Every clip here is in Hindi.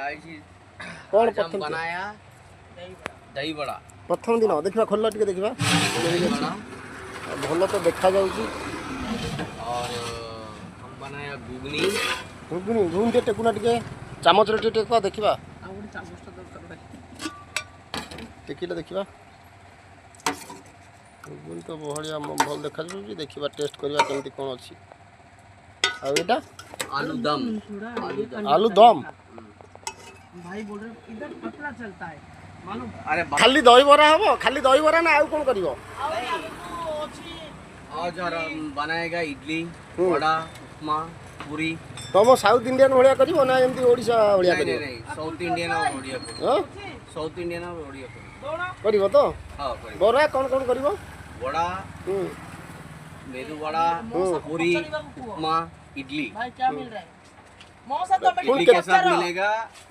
गाइस कौन आज हम प्रथम बनाया दही बड़ा प्रथम दिन देखा खोल टिके देखा बड़ा भल तो देखा जाउची और हम बनाया घुगनी घुगुनी घुगुनी टे टेकुना टिके चामच रे टेकुआ देखा टेकिले देखा घुगुनी तो बहड़िया भल देखा जाउची देखा टेस्ट करवा केमती कौन अच्छी आ एटा आलू दम आलू दम भाई बोल रहे इधर पतला चलता है मालूम। अरे खाली दही बरा हबो खाली दही बरा ना आउ कोन करिवो आज और हम बनाएगा इडली वड़ा उपमा पूरी तुम साउथ इंडियन भलिया करिवो ना एमती ओडिसा भलिया नहीं करिवो नहीं साउथ इंडियन और ओडिया हां साउथ इंडियन और ओडिया करिवो तो हाँ बरा कौन कौन करिवो वड़ा मेदू वड़ा पूरी उपमा इडली भाई क्या मिल रहा है मौसा तो इडली के साथ मिलेगा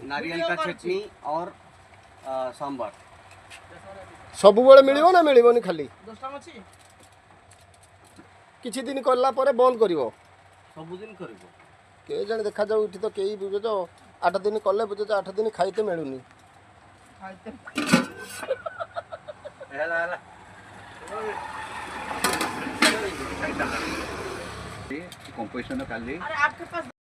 नारियल का चटनी और सांभर सब बेले मिलिबो ना मिलिबोनी खाली 10टा मछी किछि दिन करला परे बंद करिवो सबुदिन करिवो के जण देखा जाउ इठी तो केही बुझो जो 8 दिन कले बुझो जो 8 दिन खाइते मिलुनी हेला हेला कंपोजिशन काली अरे आपके पास